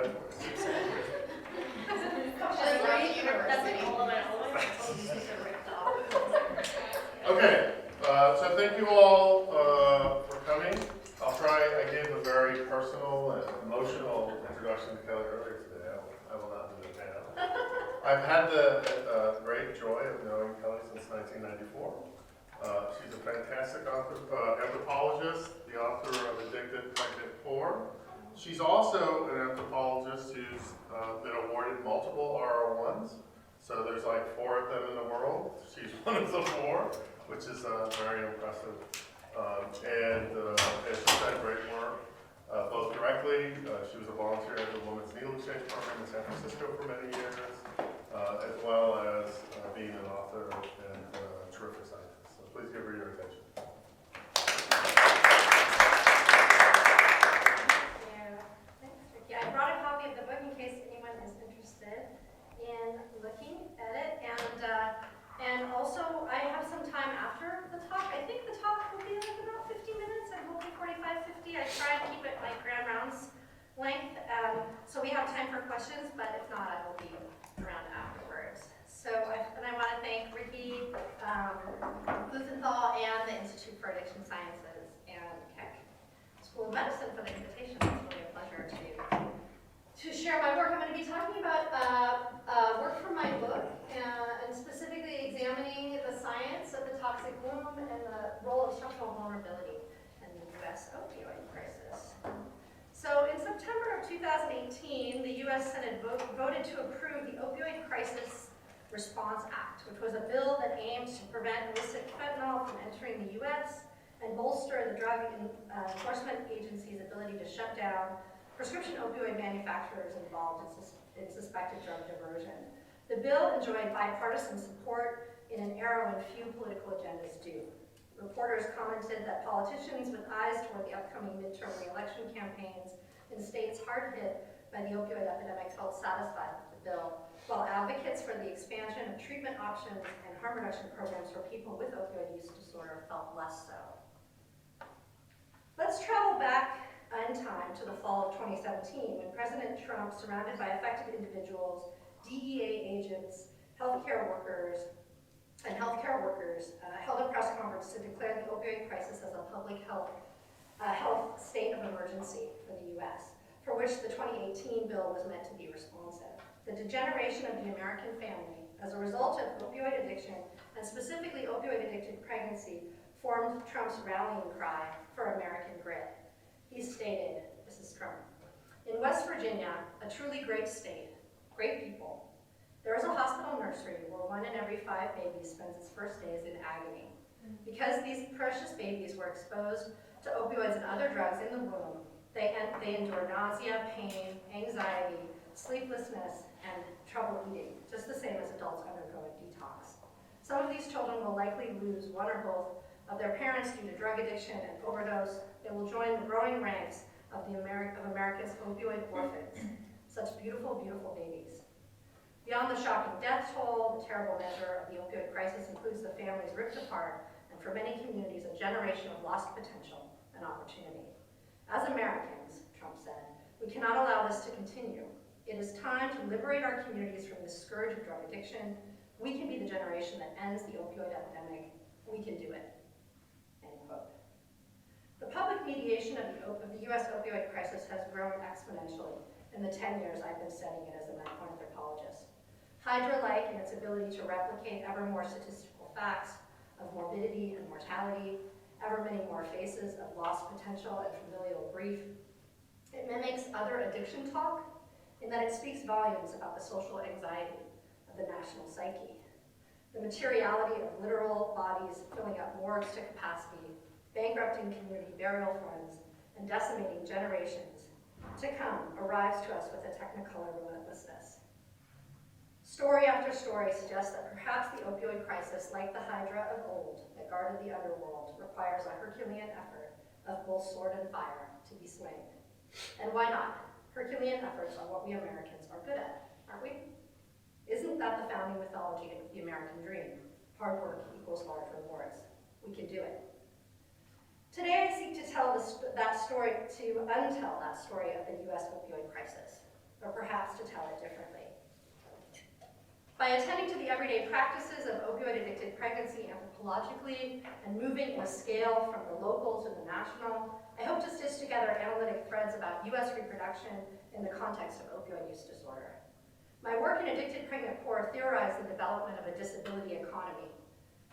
ahead. Okay, so thank you all for coming. I gave a very personal and emotional introduction to Kelly earlier today. I will not do it now. I've had the great joy of knowing Kelly since 1994. She's a fantastic anthropologist, the author of addicted.pregnant.poor. She's also an anthropologist who's been awarded multiple R01s. So there's like 4 of them in the world. She's one of the 4, which is very impressive. And she's done great work, both directly. She was a volunteer at the Women's Needle Exchange Program in San Francisco for many years, as well as being an author and a terrific scientist. So please give her your attention. I brought a copy of the book in case anyone is interested in looking at it, and also I have some time after the talk. I think the talk will be like about 50 minutes. I'm hoping 45, 50. I try to keep it like grand rounds length, so we have time for questions, but if not, I will be around afterwards. So, I want to thank Ricky Luthenthal and the Institute for Addiction Sciences and Keck School of Medicine for the invitation. It's really a pleasure to share my work. I'm going to be talking about work from my book, and specifically examining the science of the toxic womb and the role of structural vulnerability in the U.S. opioid crisis. So in September of 2018, the U.S. Senate voted to approve the Opioid Crisis Response Act, which was a bill that aimed to prevent illicit fentanyl from entering the U.S. and bolster the Drug Enforcement Agency's ability to shut down prescription opioid manufacturers involved in suspected drug diversion. The bill enjoyed bipartisan support in an era when few political agendas do. Reporters commented that politicians with eyes toward the upcoming midterm re-election campaigns in states hard hit by the opioid epidemic felt satisfied with the bill, while advocates for the expansion of treatment options and harm reduction programs for people with opioid use disorder felt less so. Let's travel back in time to the fall of 2017, when President Trump, surrounded by affected individuals, DEA agents, healthcare workers, held a press conference to declare the opioid crisis as a public health state of emergency for the U.S., for which the 2018 bill was meant to be responsive. The degeneration of the American family as a result of opioid addiction, and specifically opioid-addicted pregnancy, formed Trump's rallying cry for American grit. He stated, this is Trump, "In West Virginia, a truly great state, great people, there is a hospital nursery where 1 in every 5 babies spends its first days in agony. Because these precious babies were exposed to opioids and other drugs in the womb, they endure nausea, pain, anxiety, sleeplessness, and trouble eating, just the same as adults undergo a detox. Some of these children will likely lose one or both of their parents due to drug addiction and overdose. They will join the growing ranks of America's opioid orphans. Such beautiful, beautiful babies. Beyond the shocking death toll, the terrible measure of the opioid crisis includes the families ripped apart, and for many communities, a generation of lost potential and opportunity. As Americans," Trump said, "we cannot allow this to continue. It is time to liberate our communities from the scourge of drug addiction. We can be the generation that ends the opioid epidemic. We can do it." End quote. The public mediation of the U.S. opioid crisis has grown exponentially in the 10 years I've been studying it as an anthropologist. Hydra-like in its ability to replicate ever more statistical facts of morbidity and mortality, ever many more faces of lost potential and familial grief. It mimics other addiction talk in that it speaks volumes about the social anxiety of the national psyche, the materiality of literal bodies filling up morgues to capacity, bankrupting community burial funds, and decimating generations to come arrives to us with a technicolor relentlessness. Story after story suggests that perhaps the opioid crisis, like the Hydra of old that guarded the underworld, requires a Herculean effort of both sword and fire to be slain. And why not? Herculean efforts are what we Americans are good at, aren't we? Isn't that the founding mythology of the American dream? Hard work equals large rewards. We can do it. Today I seek to tell that story, to untell that story of the U.S. opioid crisis, a By attending to the everyday practices of opioid-addicted pregnancy anthropologically and moving in a scale from the local to the national, I hope to stitch together analytic threads about US reproduction in the context of opioid use disorder. My work in Addicted, Pregnant, Poor theorized the development of a disability economy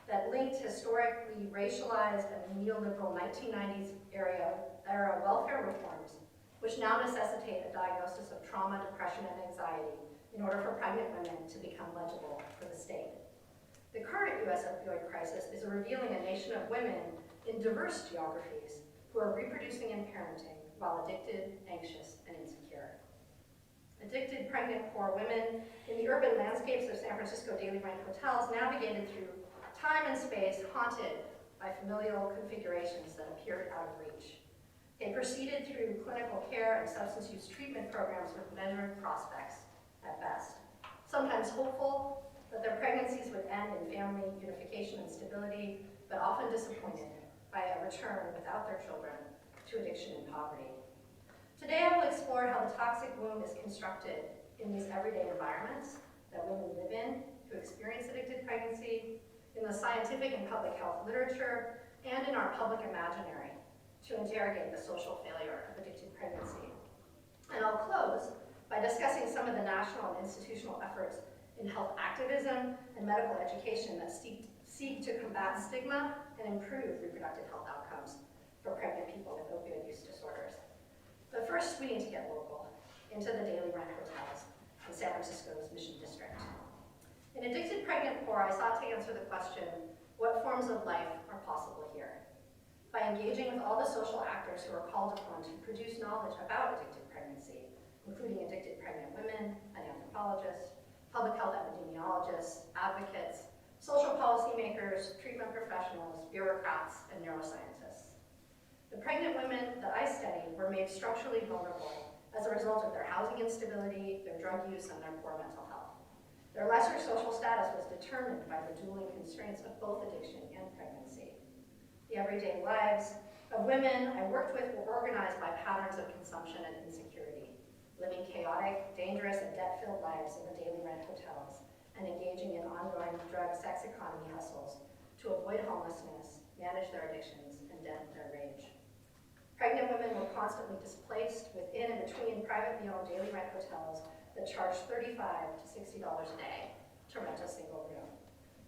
that linked historically racialized and neoliberal 1990s era welfare reforms, which now necessitate a diagnosis of trauma, depression, and anxiety in order for pregnant women to become legible for the state. The current US opioid crisis is revealing a nation of women in diverse geographies who are reproducing and parenting while addicted, anxious, and insecure. Addicted, pregnant, poor women in the urban landscapes of San Francisco daily rent hotels navigated through time and space haunted by familial configurations that appeared out of reach. They proceeded through clinical care and substance use treatment programs with measured prospects at best. Sometimes hopeful that their pregnancies would end in family unification and stability, but often disappointed by a return without their children to addiction and poverty. Today I will explore how the toxic womb is constructed in these everyday environments that women live in who experience addicted pregnancy, in the scientific and public health literature, and in our public imaginary to interrogate the social failure of addicted pregnancy. And I'll close by discussing some of the national and institutional efforts in health activism and medical education that seek to combat stigma and improve reproductive health outcomes for pregnant people with opioid use disorders. But first, we need to get local, into the daily rent hotels in San Francisco's Mission District. In Addicted, Pregnant, Poor, I sought to answer the question, what forms of life are possible here? By engaging with all the social actors who are called upon to produce knowledge about addicted pregnancy, including addicted pregnant women, an anthropologist, public health epidemiologists, advocates, social policymakers, treatment professionals, bureaucrats, and neuroscientists. The pregnant women that I studied were made structurally vulnerable as a result of their housing instability, their drug use, and their poor mental health. Their lesser social status was determined by the dueling constraints of both addiction and pregnancy. The everyday lives of women I worked with were organized by patterns of consumption and insecurity, living chaotic, dangerous, and debt-filled lives in the daily rent hotels, and engaging in ongoing drug sex economy hustles to avoid homelessness, manage their addictions, and dent their rage. Pregnant women were constantly displaced within and between privately owned daily rent hotels that charged $35 to $60 a day to rent a single room.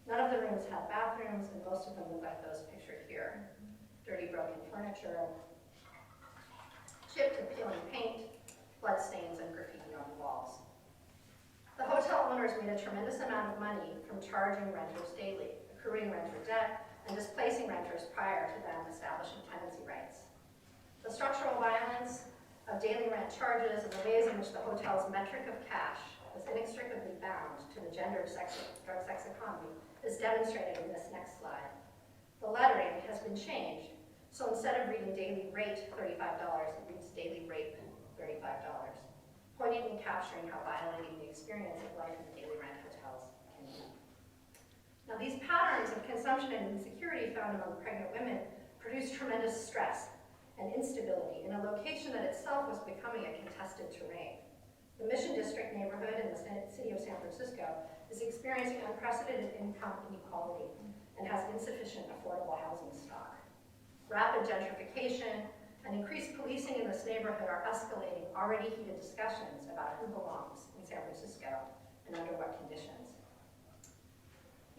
None of the rooms had bathrooms, and most of them look like those pictured here. Dirty, broken furniture, chipped and peeling paint, blood stains, and graffiti on the walls. The hotel owners made a tremendous amount of money from charging renters daily, accruing renter debt, and displacing renters prior to them establishing tenancy rights. The structural violence of daily rent charges and the ways in which the hotel's metric of cash was inextricably bound to the gendered drug sex economy is demonstrated in this next slide. The lettering has been changed, so instead of reading daily rate $35, it reads daily rape $35, poignantly capturing how violating the experience of life in the daily rent hotels can be. Now, these patterns of consumption and insecurity found among pregnant women produced tremendous stress and instability in a location that itself was becoming a contested terrain. The Mission District neighborhood in the city of San Francisco is experiencing unprecedented income inequality and has insufficient affordable housing stock. Rapid gentrification and increased policing in this neighborhood are escalating already heated discussions about who belongs in San Francisco and under what conditions.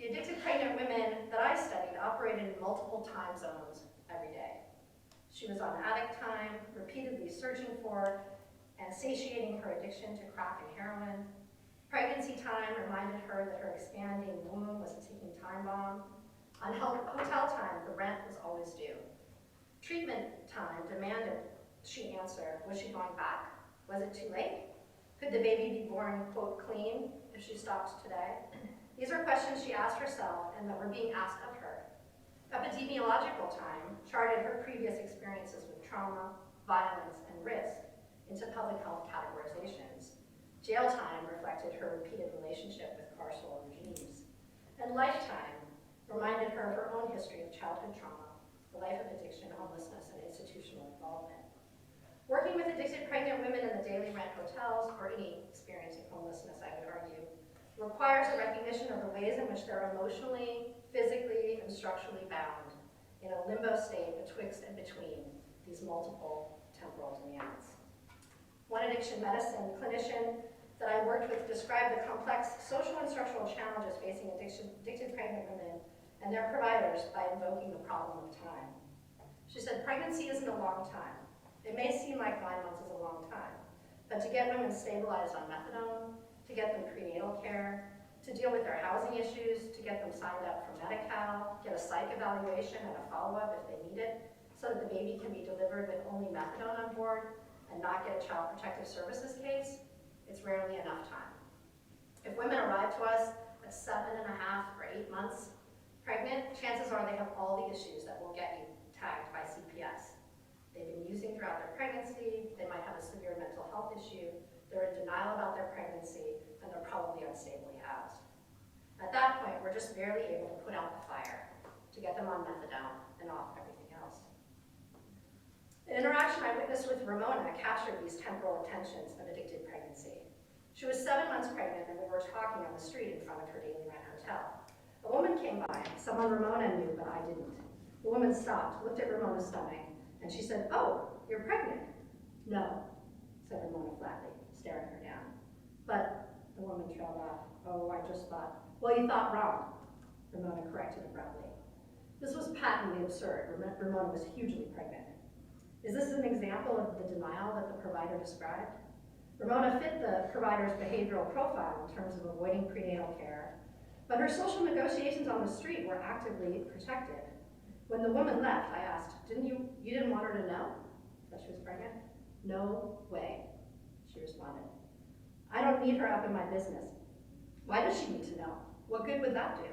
The addicted pregnant women that I studied operated in multiple time zones every day. She was on addict time, repeatedly searching for and satiating her addiction to crack and heroin. Pregnancy time reminded her that her expanding womb was a ticking time bomb. On hotel time, the rent was always due. Treatment time demanded she answer, was she going back? Was it too late? Could the baby be born, quote, clean if she stopped today? These are questions she asked herself and that were being asked of her. Epidemiological time charted her previous experiences with trauma, violence, and risk into public health categorizations. Jail time reflected her repeated relationship with carceral regimes. And lifetime reminded her of her own history of childhood trauma, the life of addiction, homelessness, and institutional involvement. Working with addicted pregnant women in the daily rent hotels, or any experiencing homelessness, I would argue, requires a recognition of the ways in which they're emotionally, physically, and structurally bound in a limbo state betwixt and between these multiple temporal demands. One addiction medicine clinician that I worked with described the complex social and structural challenges facing addicted pregnant women and their providers by invoking the problem of time. She said, pregnancy isn't a long time. It may seem like 9 months is a long time, but to get women stabilized on methadone, to get them prenatal care, to deal with their housing issues, to get them signed up for Medi-Cal, get a psych evaluation and a follow-up if they need it, so that the baby can be delivered with only methadone on board and not get a child protective services case, it's rarely enough time. If women arrive to us at 7.5 or 8 months pregnant, chances are they have all the issues that will get you tagged by CPS. They've been using throughout their pregnancy, they might have a severe mental health issue, they're in denial about their pregnancy, and they're probably unstably housed. At that point, we're just barely able to put out the fire to get them on methadone and off everything else. An interaction I witnessed with Ramona captured these temporal tensions of addicted pregnancy. She was 7 months pregnant and we were talking on the street in front of her daily rent hotel. A woman came by, someone Ramona knew, but I didn't. The woman stopped, looked at Ramona's stomach, and she said, "Oh, you're pregnant." "No," said Ramona flatly, staring her down. But the woman trailed off. "Oh, I just thought." "Well, you thought wrong," Ramona corrected abruptly. This was patently absurd. Ramona was hugely pregnant. Is this an example of the denial that the provider described? Ramona fit the provider's behavioral profile in terms of avoiding prenatal care, but her social negotiations on the street were actively protected. When the woman left, I asked, you didn't want her to know that she was pregnant?" "No way," she responded. "I don't need her up in my business." "Why does she need to know? What good would that do?"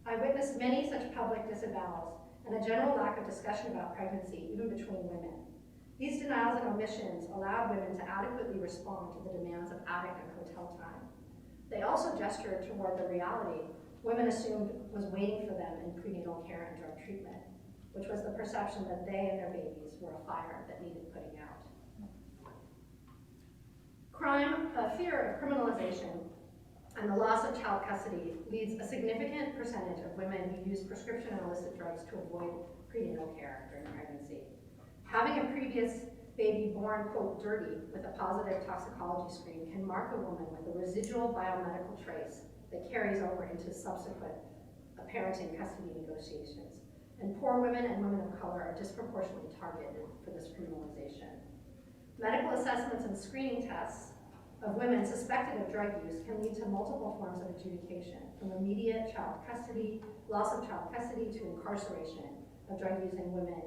I witnessed many such public disavowals and a general lack of discussion about pregnancy, even between women. These denials and omissions allowed women to adequately respond to the demands of addict and hotel time. They also gestured toward the reality women assumed was waiting for them in prenatal care and drug treatment, which was the perception that they and their babies were a fire that needed putting out. Crime, fear of criminalization, and the loss of child custody leads a significant percentage of women who use prescription and illicit drugs to avoid prenatal care during pregnancy. Having a previous baby born, quote, dirty with a positive toxicology screen can mark a woman with a residual biomedical trace that carries over into subsequent parenting custody negotiations. And poor women and women of color are disproportionately targeted for this criminalization. Medical assessments and screening tests of women suspected of drug use can lead to multiple forms of adjudication, from immediate child custody, loss of child custody, to incarceration of drug-using women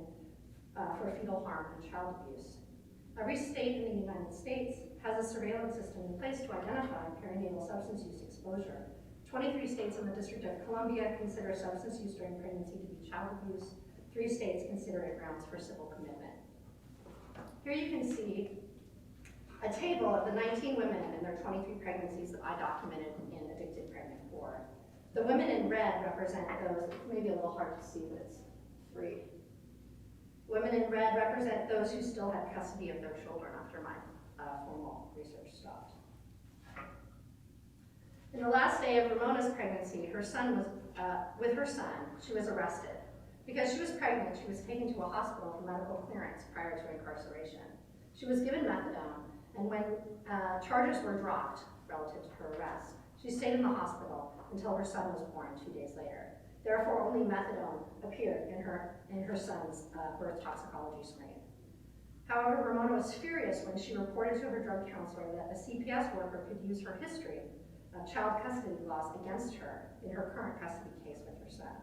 for fetal harm and child abuse. Every state in the United States has a surveillance system in place to identify perinatal substance use exposure. 23 states in the District of Columbia consider substance use during pregnancy to be child abuse. 3 states consider it grounds for civil commitment. Here you can see a table of the 19 women and their 23 pregnancies that I documented in Addicted.Pregnant.Poor. The women in red represent those, it's maybe a little hard to see, but it's 3. Women in red represent those who still had custody of their children after my formal research stopped. In the last day of Ramona's pregnancy, with her son, she was arrested. Because she was pregnant, she was taken to a hospital for medical clearance prior to incarceration. She was given methadone, and when charges were dropped relative to her arrest, she stayed in the hospital until her son was born 2 days later. Therefore, only methadone appeared in her son's birth toxicology screen. However, Ramona was furious when she reported to her drug counselor that a CPS worker could use her history of child custody loss against her in her current custody case with her son.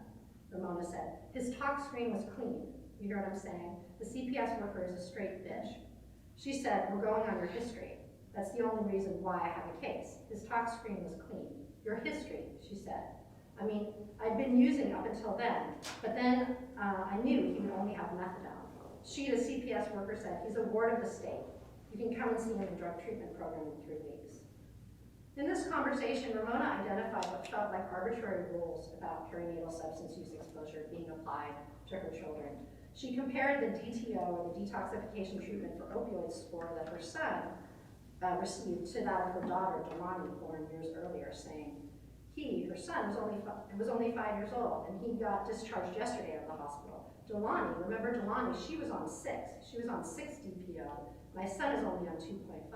Ramona said, "His tox screen was clean." You hear what I'm saying? The CPS worker is a straight bitch. She said, "We're going on your history. That's the only reason why I have a case. His tox screen was clean." "Your history," she said. I mean, I'd been using up until then, but then I knew he would only have methadone. She, the CPS worker, said, "He's a ward of the state. You can come and see him in the drug treatment program in 3 weeks." In this conversation, Ramona identified what felt like arbitrary rules about perinatal substance use exposure being applied to her children. She compared the DTO, or the detoxification treatment for opioids score that her son received to that of her daughter, Delani, born years earlier, saying, her son, was only 5 years old, and he got discharged yesterday out of the hospital. Delani, remember Delani, she was on 6. She was on 6 DPO. My son is only on 2.5.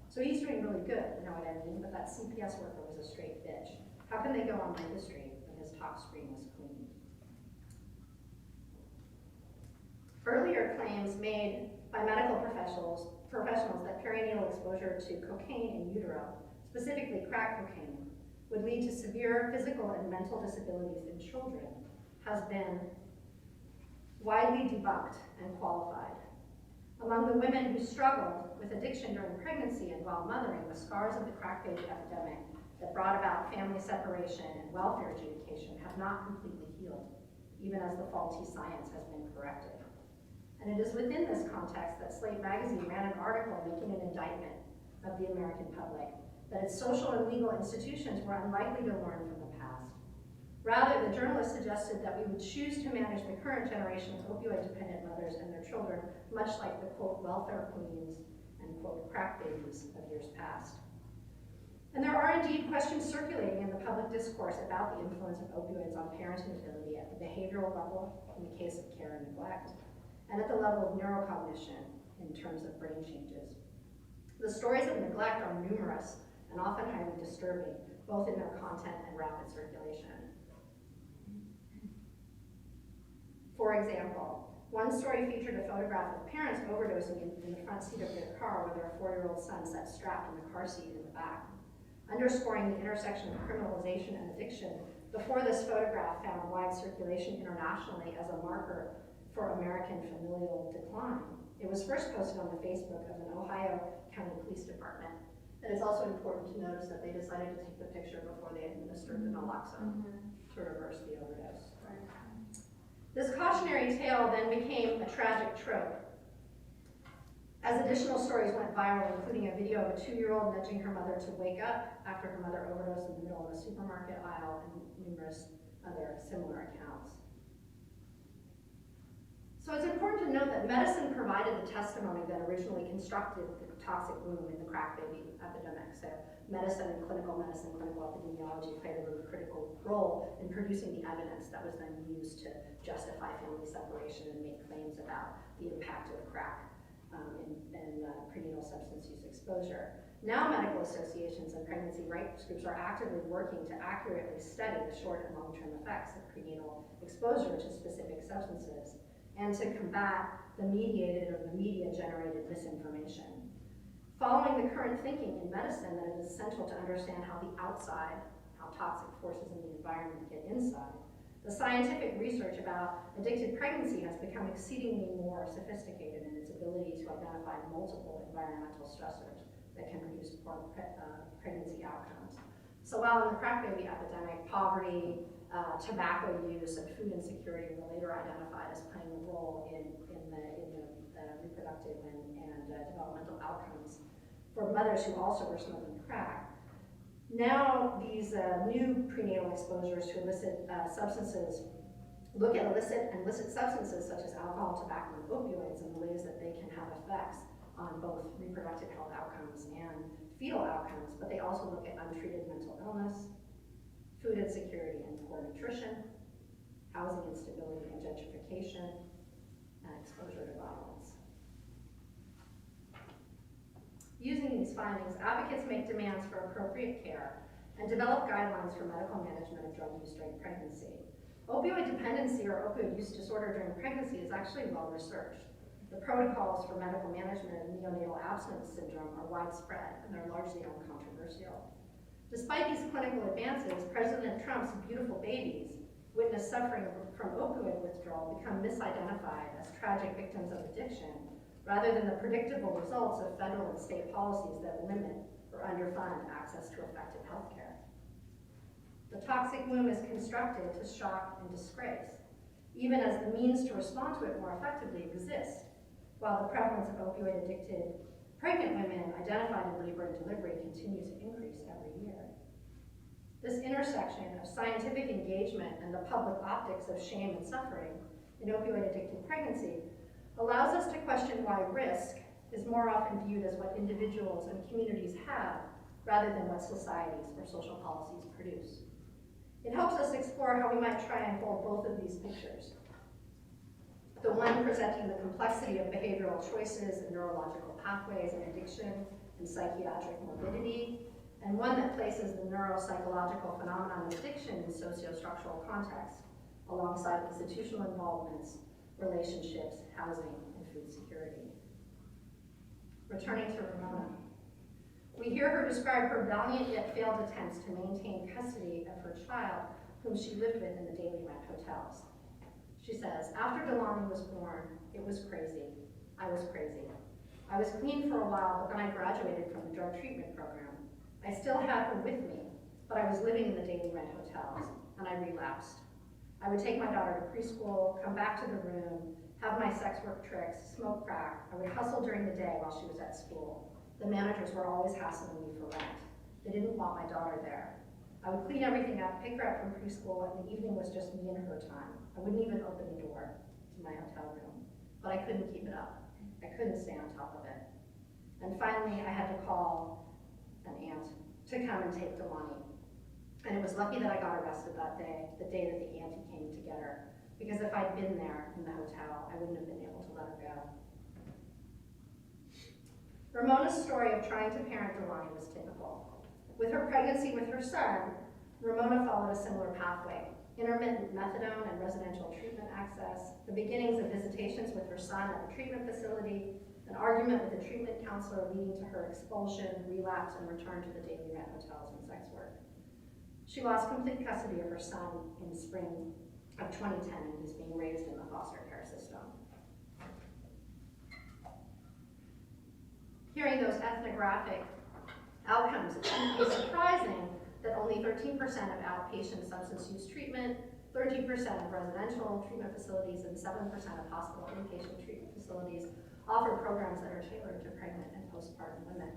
So he's doing really good, you know what I mean? But that CPS worker was a straight bitch. How can they go on my history when his talk screen was cleaned? Earlier claims made by medical professionals that perinatal exposure to cocaine in utero, specifically crack cocaine, would lead to severe physical and mental disabilities in children has been widely debunked and qualified. Among the women who struggled with addiction during pregnancy and while mothering, the scars of the crack baby epidemic that brought about family separation and welfare adjudication have not completely healed, even as the faulty science has been corrected. And it is within this context that Slate magazine ran an article making an indictment of the American public that its social and legal institutions were unlikely to learn from the past. Rather, the journalist suggested that we would choose to manage the current generation of opioid-dependent mothers and their children, much like the, quote, welfare queens and, quote, crack babies of years past. And there are indeed questions circulating in the public discourse about the influence of opioids on parenting ability at the behavioral level in the case of care and neglect, and at the level of neurocognition in terms of brain changes. The stories of neglect are numerous and often highly disturbing, both in their content and rapid circulation. For example, one story featured a photograph of parents overdosing in the front seat of their car with their 4-year-old son sat strapped in the car seat in the back. Underscoring the intersection of criminalization and addiction, before this photograph found wide circulation internationally as a marker for American familial decline. It was first posted on the Facebook of an Ohio County Police Department. And it's also important to notice that they decided to take the picture before they administered the naloxone to reverse the overdose. This cautionary tale then became a tragic trope, as additional stories went viral, including a video of a 2-year-old nudging her mother to wake up after her mother overdosed in the middle of a supermarket aisle, and numerous other similar accounts. So it's important to note that medicine provided the testimony that originally constructed the toxic womb in the crack baby epidemic. So medicine and clinical epidemiology played a really critical role in producing the evidence that was then used to justify family separation and make claims about the impact of crack in prenatal substance use exposure. Now medical associations and pregnancy rights groups are actively working to accurately study the short and long-term effects of prenatal exposure to specific substances and to combat the mediated or the media-generated misinformation. Following the current thinking in medicine that it is essential to understand how the outside, how toxic forces in the environment get inside, the scientific research about addicted pregnancy has become exceedingly more sophisticated in its ability to identify multiple environmental stressors that can produce poor pregnancy outcomes. So while in the crack baby epidemic, poverty, tobacco use, and food insecurity were later identified as playing a role in the reproductive and developmental outcomes for mothers who also were smoking crack. Now these new prenatal exposures to illicit substances look at illicit and licit substances such as alcohol, tobacco, and opioids and the ways that they can have effects on both reproductive health outcomes and fetal outcomes, but they also look at untreated mental illness, food insecurity and poor nutrition, housing instability and gentrification, and exposure to violence. Using these findings, advocates make demands for appropriate care and develop guidelines for medical management of drug use during pregnancy. Opioid dependency or opioid use disorder during pregnancy is actually well researched. The protocols for medical management of neonatal abstinence syndrome are widespread and they're largely uncontroversial. Despite these clinical advances, President Trump's beautiful babies witness suffering from opioid withdrawal become misidentified as tragic victims of addiction rather than the predictable results of federal and state policies that limit or underfund access to effective health care. The toxic womb is constructed to shock and disgrace, even as the means to respond to it more effectively exist, while the prevalence of opioid-addicted pregnant women identified in labor and delivery continues to increase every year. This intersection of scientific engagement and the public optics of shame and suffering in opioid-addicted pregnancy allows us to question why risk is more often viewed as what individuals and communities have rather than what societies or social policies produce. It helps us explore how we might try and hold both of these pictures. The one presenting the complexity of behavioral choices and neurological pathways in addiction and psychiatric morbidity, and one that places the neuropsychological phenomenon of addiction in socio-structural context, alongside institutional involvements, relationships, housing, and food security. Returning to Ramona. We hear her describe her valiant yet failed attempts to maintain custody of her child, whom she lived with in the daily rent hotels. She says, after Delani was born, it was crazy. I was crazy. I was clean for a while, but then I graduated from the drug treatment program. I still had her with me, but I was living in the daily rent hotels, and I relapsed. I would take my daughter to preschool, come back to the room, have my sex work tricks, smoke crack. I would hustle during the day while she was at school. The managers were always hassling me for rent. They didn't want my daughter there. I would clean everything up, pick her up from preschool, and the evening was just me and her time. I wouldn't even open the door to my hotel room, but I couldn't keep it up. I couldn't stay on top of it. And finally, I had to call an aunt to come and take Delani. And it was lucky that I got arrested that day, the day that the auntie came to get her, because if I'd been there in the hotel, I wouldn't have been able to let her go. Ramona's story of trying to parent Delani was typical. With her pregnancy with her son, Ramona followed a similar pathway: intermittent methadone and residential treatment access, the beginnings of visitations with her son at the treatment facility, an argument with a treatment counselor leading to her expulsion, relapse, and return to the daily rent hotels and sex work. She lost complete custody of her son in the spring of 2010, and he's being raised in the foster care system. Hearing those ethnographic outcomes, it shouldn't be surprising that only 13% of outpatient substance use treatment, 13% of residential treatment facilities, and 7% of hospital inpatient treatment facilities offer programs that are tailored to pregnant and postpartum women.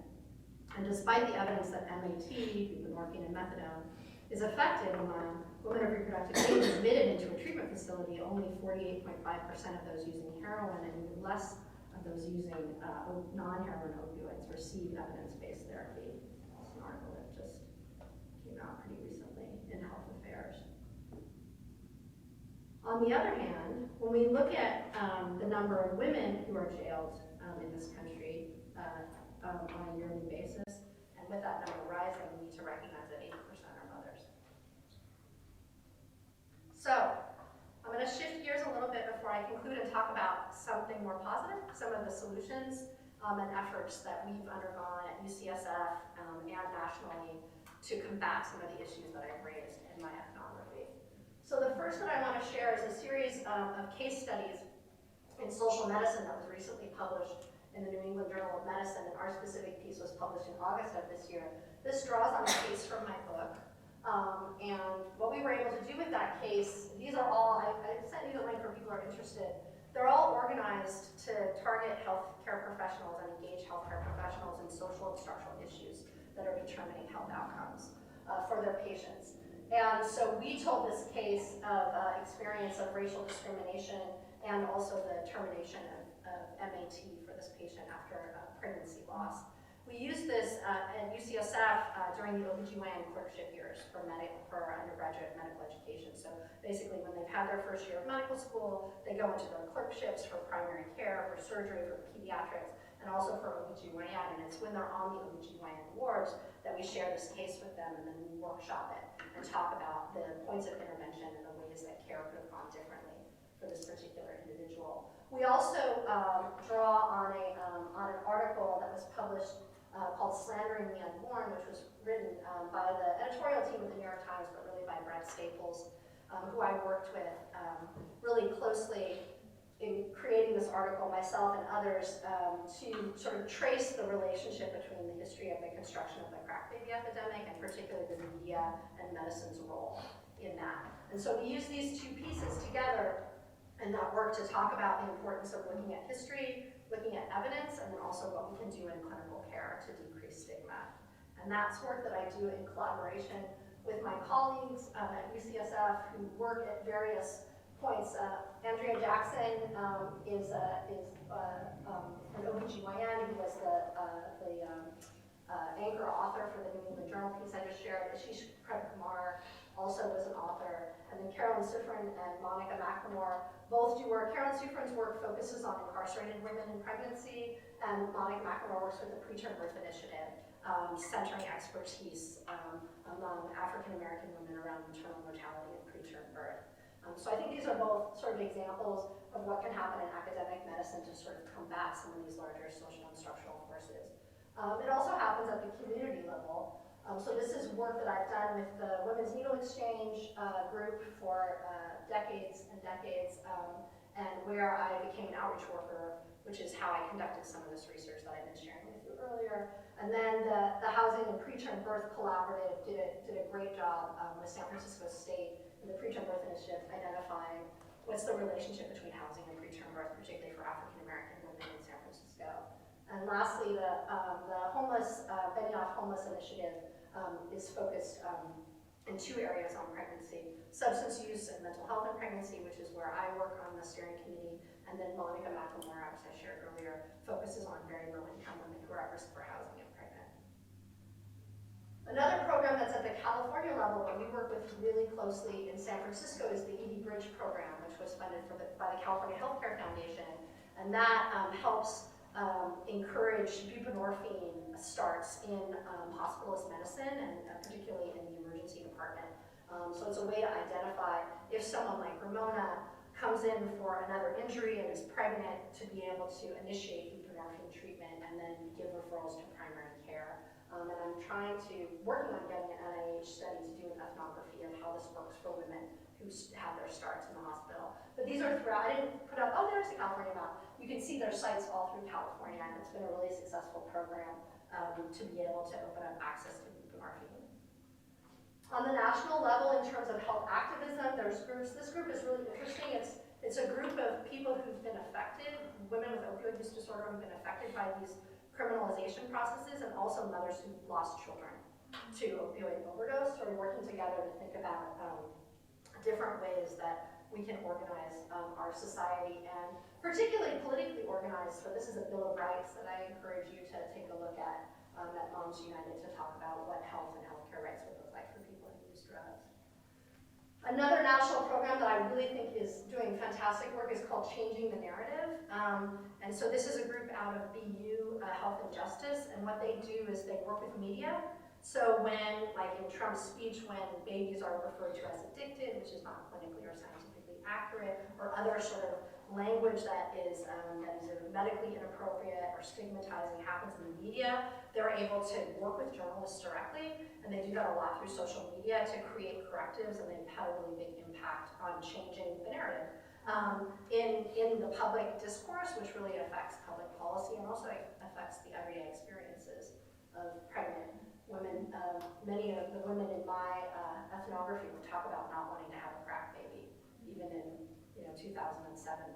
And despite the evidence that MAT, buprenorphine and methadone, is effective among women of reproductive age admitted into a treatment facility, only 48.5% of those using heroin and even less of those using non-heroin opioids receive evidence-based therapy. It's an article that just came out pretty recently in Health Affairs. On the other hand, when we look at the number of women who are jailed in this country on a yearly basis, and with that number rising, we need to recognize that 80% are mothers. So, I'm going to shift gears a little bit before I conclude and talk about something more positive, some of the solutions and efforts that we've undergone at UCSF and nationally to combat some of the issues that I've raised in my ethnography. So the first that I want to share is a series of case studies in social medicine that was recently published in the New England Journal of Medicine, and our specific piece was published in August of this year. This draws on a case from my book. And what we were able to do with that case, these are all, I sent you the link for people who are interested. They're all organized to target healthcare professionals and engage healthcare professionals in social and structural issues that are determining health outcomes for their patients. And so we told this case of experience of racial discrimination and also the termination of MAT for this patient after pregnancy loss. We used this at UCSF during the OBGYN clerkship years for undergraduate medical education. So basically when they've had their first year of medical school, they go into their clerkships for primary care, for surgery, for pediatrics, and also for OBGYN. And it's when they're on the OBGYN wards that we share this case with them, and then we workshop it and talk about the points of intervention and the ways that care could have gone differently for this particular individual. We also draw on an article that was published called Slandering the Unborn, which was written by the editorial team of the New York Times, but really by Brett Staples, who I worked with really closely in creating this article, myself and others, to sort of trace the relationship between the history of the construction of the crack baby epidemic, and particularly the media and medicine's role in that. And so we use these two pieces together in that work to talk about the importance of looking at history, looking at evidence, and then also what we can do in clinical care to decrease stigma. And that's work that I do in collaboration with my colleagues at UCSF who work at various points Andrea Jackson is an OBGYN who was the anchor author for the New England Journal piece I just shared. Ashish Kumar also was an author. And then Carolyn Sufrin and Monica McLemore both do work. Carolyn Sufrin's work focuses on incarcerated women in pregnancy, and Monica McLemore works with the Preterm Birth Initiative, centering expertise among African American women around maternal mortality and preterm birth. So I think these are both sort of examples of what can happen in academic medicine to sort of combat some of these larger social and structural forces. It also happens at the community level. So this is work that I've done with the Women's Needle Exchange group for decades and decades, and where I became an outreach worker, which is how I conducted some of this research that I've been sharing with you earlier. And then the Housing and Preterm Birth Collaborative did a great job with San Francisco State and the Preterm Birth Initiative identifying what's the relationship between housing and preterm birth, particularly for African American women in San Francisco. And lastly, the homeless, Benioff Homeless Initiative is focused in two areas on pregnancy: substance use and mental health in pregnancy, which is where I work on the steering committee, and then Monica McLemore, as I shared earlier, focuses on very low-income women who are at risk for housing and pregnant. Another program that's at the California level that we work with really closely in San Francisco is the ED Bridge program, which was funded by the California Healthcare Foundation, and that helps encourage buprenorphine starts in hospitalist medicine, and particularly in the emergency department. So it's a way to identify if someone like Ramona comes in for another injury and is pregnant, to be able to initiate buprenorphine treatment and then give referrals to primary care. And I'm working on getting an NIH study to do an ethnography of how this works for women who have their starts in the hospital. But these are throughout. I didn't put up, oh, there's the California map. You can see their sites all through California, and it's been a really successful program to be able to open up access to buprenorphine. On the national level, in terms of health activism, there's groups. This group is really interesting. It's a group of people who've been affected, women with opioid use disorder who've been affected by these criminalization processes, and also mothers who've lost children to opioid overdose, sort of working together to think about different ways that we can organize our society, and particularly politically organized. So this is a Bill of Rights that I encourage you to take a look at Moms United, to talk about what health and healthcare rights would look like for people who use drugs. Another national program that I really think is doing fantastic work is called Changing the Narrative. And so this is a group out of BU Health and Justice, and what they do is they work with media. So when, like in Trump's speech, when babies are referred to as addicted, which is not clinically or scientifically accurate, or other sort of language that is medically inappropriate or stigmatizing happens in the media, they're able to work with journalists directly, and they do that a lot through social media to create correctives, and they've had a really big impact on changing the narrative in the public discourse, which really affects public policy and also affects the everyday experiences of pregnant women. Many of the women in my ethnography would talk about not wanting to have a crack baby, even in 2007,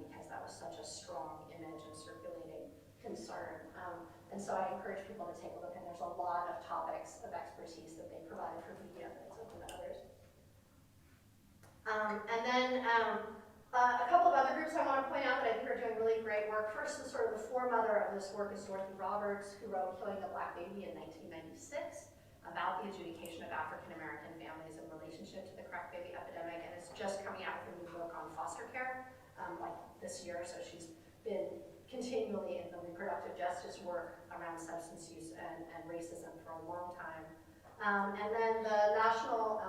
because that was such a strong image and circulating concern. And so I encourage people to take a look, and there's a lot of topics of expertise that they provide for media that it's open to others. And then a couple of other groups I want to point out that I think are doing really great work. First, the sort of the foremother of this work is Dorothy Roberts, who wrote Killing the Black Baby in 1996 about the adjudication of African American families in relationship to the crack baby epidemic, and it's just coming out with a new book on foster care, like this year. So she's been continually in the reproductive justice work around substance use and racism for a long time. And then the National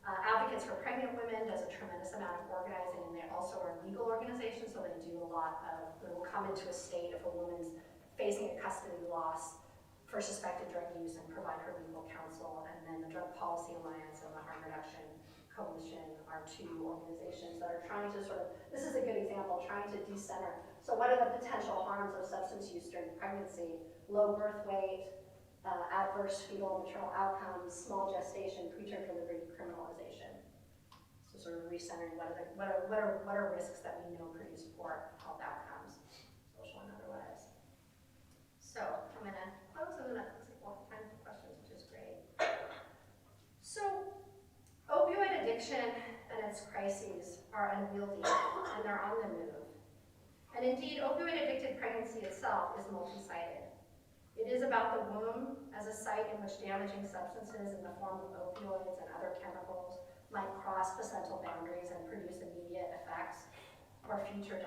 Advocates for Pregnant Women does a tremendous amount of organizing, and they also are a legal organization, so they do a lot of, they will come into a state if a woman's facing a custody loss for suspected drug use and provide her legal counsel. And then the Drug Policy Alliance and the Harm Reduction Coalition are two organizations that are trying to sort of, this is a good example, trying to decenter. So what are the potential harms of substance use during pregnancy? Low birth weight, adverse fetal and maternal outcomes, small gestation, preterm delivery, criminalization. So sort of recentering what are risks that we know produce poor health outcomes, social and otherwise. So I'm gonna close, and then we'll have time for questions, which is great. So opioid addiction and its crises are unwieldy, and and they're on the move. And indeed, opioid-addicted pregnancy itself is multi-sided. It is about the womb as a site in which damaging substances in the form of opioids and other chemicals might cross placental boundaries and produce immediate effects or future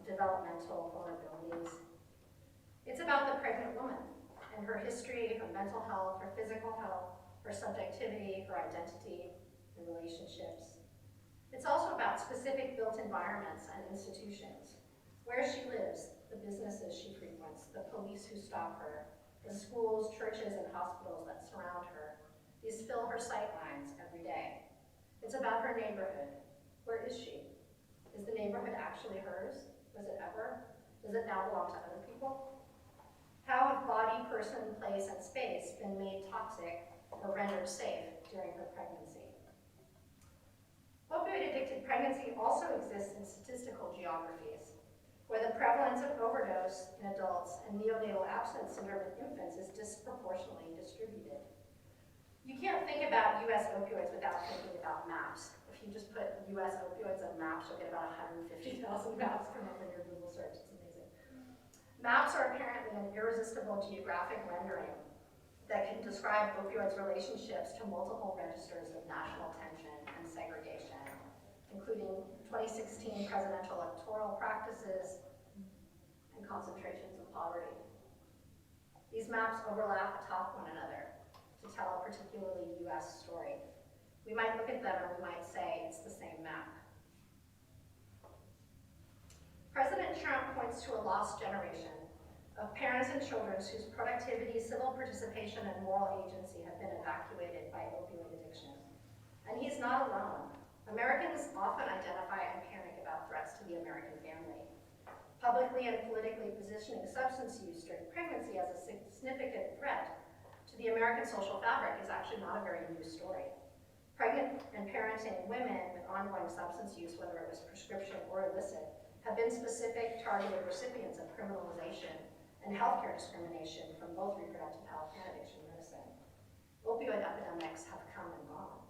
developmental vulnerabilities. It's about the pregnant woman and her history, her mental health, her physical health, her subjectivity, her identity, and relationships. It's also about specific built environments and institutions, where she lives, the businesses she frequents, the police who stop her, the schools, churches, and hospitals that surround her. These fill her sight lines every day. It's about her neighborhood. Where is she? Is the neighborhood actually hers? Was it ever? Does it now belong to other people? How have body, person, place, and space been made toxic or rendered safe during her pregnancy? Opioid-addicted pregnancy also exists in statistical geographies, where the prevalence of overdose in adults and neonatal abstinence syndrome in infants is disproportionately distributed. You can't think about US opioids without thinking about maps. If you just put US opioids on maps, you'll get about 150,000 maps come up in your Google search. It's amazing. Maps are apparently an irresistible geographic rendering that can describe opioids' relationships to multiple registers of national tension and segregation, including 2016 presidential electoral practices and concentrations of poverty. These maps overlap atop one another to tell a particularly US story. We might look at them and we might say it's the same map. President Trump points to a lost generation of parents and children whose productivity, civil participation, and moral agency have been evacuated by opioid addiction. And he's not alone. Americans often identify and panic about threats to the American family. Publicly and politically positioning substance use during pregnancy as a significant threat to the American social fabric is actually not a very new story. Pregnant and parenting women with ongoing substance use, whether it was prescription or illicit, have been specific targeted recipients of criminalization and healthcare discrimination from both reproductive health and addiction medicine. Opioid epidemics have come and gone.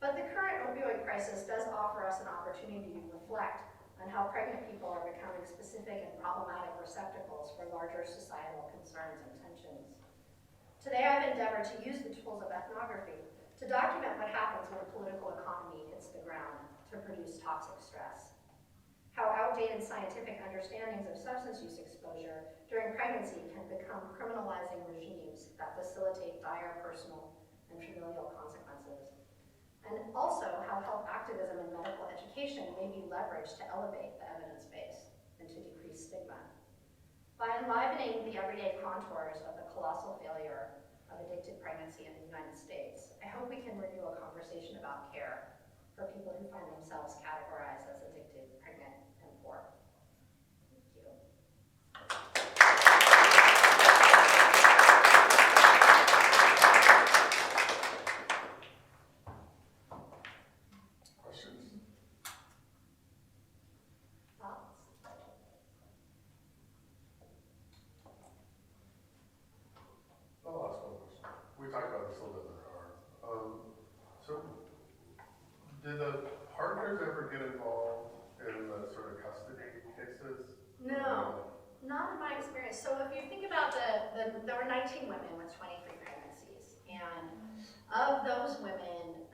But the current opioid crisis does offer us an opportunity to reflect on how pregnant people are becoming specific and problematic receptacles for larger societal concerns and tensions. Today I've endeavored to use the tools of ethnography to document what happens when a political economy hits the ground to produce toxic stress. How outdated scientific understandings of substance use exposure during pregnancy can become criminalizing regimes that facilitate dire personal and familial consequences. And also how health activism and medical education may be leveraged to elevate the evidence base and to decrease stigma. By enlivening the everyday contours of the colossal failure of addicted pregnancy in the United States, I hope we can renew a conversation about care for people who find themselves categorized as addicted, pregnant, and poor. Thank you. Questions? Thoughts? I'll ask one question. We talked about this a little bit in the car. So, did the partners ever get involved in the sort of custody cases? No, not in my experience. So if you think about there were 19 women with 23 pregnancies, and of those women,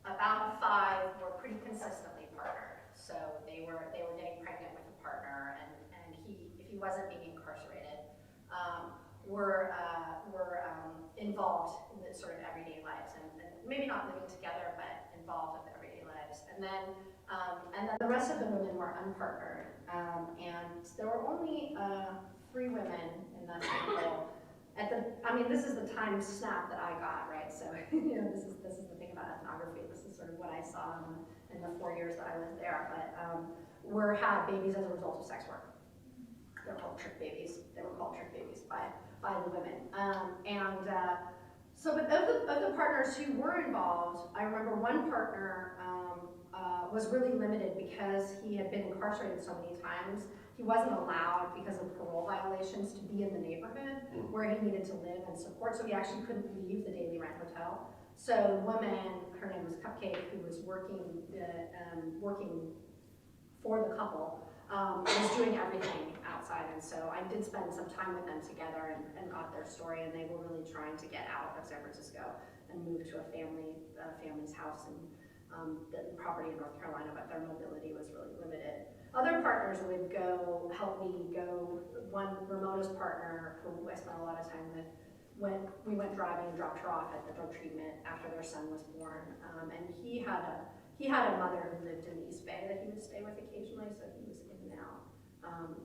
about 5 were pretty consistently partnered. So they were getting pregnant with a partner, and if he wasn't being incarcerated, were involved in the sort of everyday lives, and maybe not living together, but involved with everyday lives. And then the rest of the women were unpartnered, and there were only 3 women in that sample. This is the time snap that I got, right? So this is the thing about ethnography. This is sort of what I saw in the 4 years that I was there. But had babies as a result of sex work. They're called trick babies. They were called trick babies by the women. So, but of the partners who were involved, I remember one partner was really limited because he had been incarcerated so many times. He wasn't allowed, because of parole violations, to be in the neighborhood where he needed to live and support, so he actually couldn't leave the Daily Rent Hotel. So the woman, her name was Cupcake, who was working for the couple, was doing everything outside. And so I did spend some time with them together and got their story, and they were really trying to get out of San Francisco and move to a family's house and the property in North Carolina, but their mobility was really limited. Other partners would help me go. One, Ramona's partner, who I spent a lot of time with, we went driving and dropped her off at the drug treatment after their son was born. And he had a mother who lived in the East Bay that he would stay with occasionally, so he was in and out.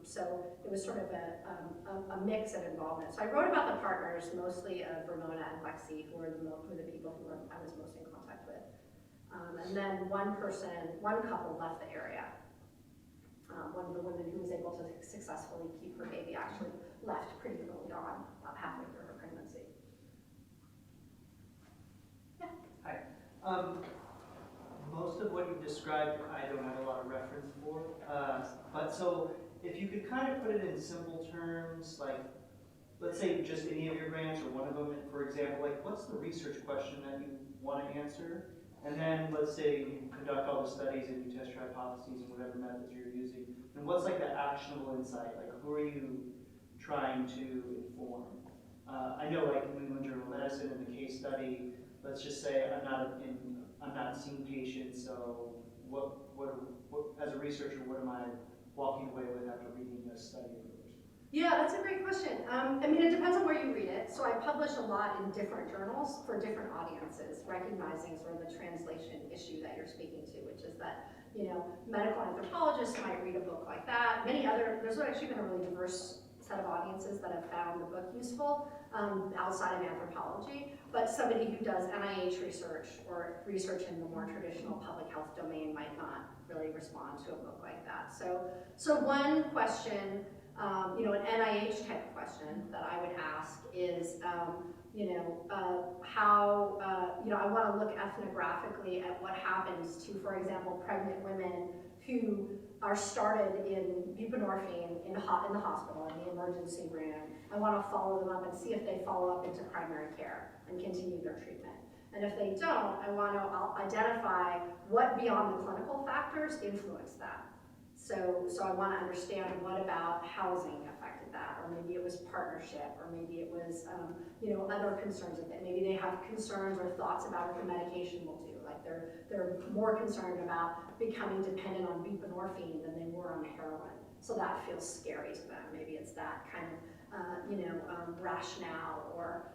So it was sort of a mix of involvement. So I wrote about the partners, mostly of Ramona and Lexi, who were the people who I was most in contact with. And then one couple left the area. One of the women who was able to successfully keep her baby actually left pretty early on, about halfway through her pregnancy. Yeah. Hi. Most of what you've described, I don't have a lot of reference for. But so, if you could kind of put it in simple terms, like, let's say just any of your grants or one of them, for example, like, what's the research question that you want to answer? And then let's say you conduct all the studies and you test your hypotheses and whatever methods you're using. And what's like the actionable insight? Like, who are you trying to inform? I know, like New England Journal of Medicine in the case study, let's just say I'm not seeing patients, so what as a researcher, what am I walking away with after reading this study of yours? Yeah, that's a great question. I mean, it depends on where you read it. So I publish a lot in different journals for different audiences, recognizing sort of the translation issue that you're speaking to, which is that, medical anthropologists might read a book like that. There's actually been a really diverse set of audiences that have found the book useful outside of anthropology, but somebody who does NIH research or research in the more traditional public health domain might not really respond to a book like that. So one question, an NIH type of question that I would ask is, I want to look ethnographically at what happens to, for example, pregnant women who are started in buprenorphine in the hospital, in the emergency room. I want to follow them up and see if they follow up into primary care and continue their treatment. And if they don't, I'll identify what beyond the clinical factors influence that. So I want to understand what about housing affected that, or maybe it was partnership, or maybe it was other concerns with it. Maybe they have concerns or thoughts about what the medication will do. Like they're more concerned about becoming dependent on buprenorphine than they were on heroin. So that feels scary to them. Maybe it's that kind of rationale or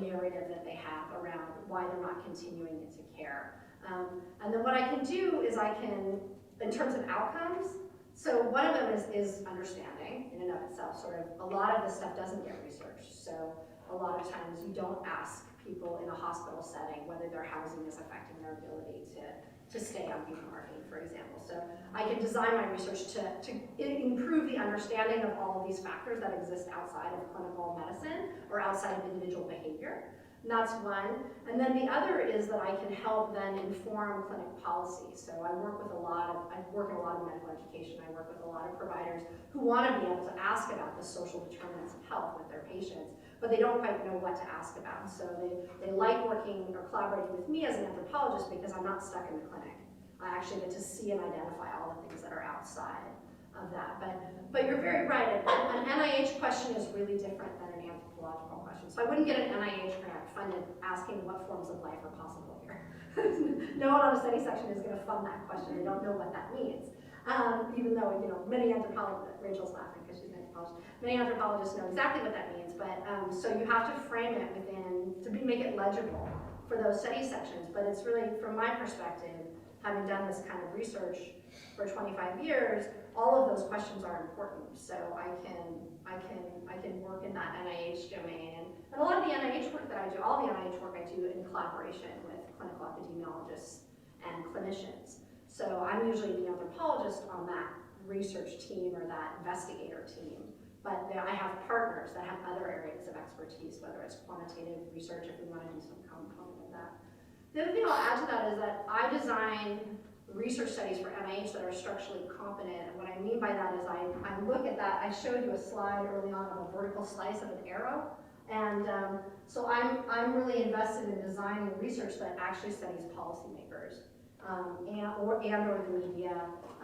narrative that they have around why they're not continuing into care. And then what I can do is in terms of outcomes, so one of them is understanding in and of itself. Sort of a lot of this stuff doesn't get researched. So a lot of times you don't ask people in a hospital setting whether their housing is affecting their ability to stay on buprenorphine, for example. So I can design my research to improve the understanding of all of these factors that exist outside of clinical medicine or outside of individual behavior. And that's one. And then the other is that I can help then inform clinic policy. So I work in a lot of medical education. I work with a lot of providers who want to be able to ask about the social determinants of health with their patients, but they don't quite know what to ask about. So they like working or collaborating with me as an anthropologist because I'm not stuck in the clinic. I actually get to see and identify all the things that are outside of that. But you're very right. An NIH question is really different than an anthropological question. So I wouldn't get an NIH grant funded asking what forms of life are possible here. No one on a study section is going to fund that question. They don't know what that means. Even though, many anthropologists, Rachel's laughing because she's an anthropologist, many anthropologists know exactly what that means, but so you have to frame it make it legible for those study sections. But it's really, from my perspective, having done this kind of research for 25 years, all of those questions are important. So I can work in that NIH domain. And a lot of the NIH work that I do, all the NIH work I do in collaboration with clinical epidemiologists and clinicians. So I'm usually the anthropologist on that research team or that investigator team. But I have partners that have other areas of expertise, whether it's quantitative research, if we want to do some component of that. The other thing I'll add to that is that I design research studies for NIH that are structurally competent. And what I mean by that is I look at that. I showed you a slide early on of a vertical slice of an arrow And so I'm really invested in designing research that actually studies policymakers or the media,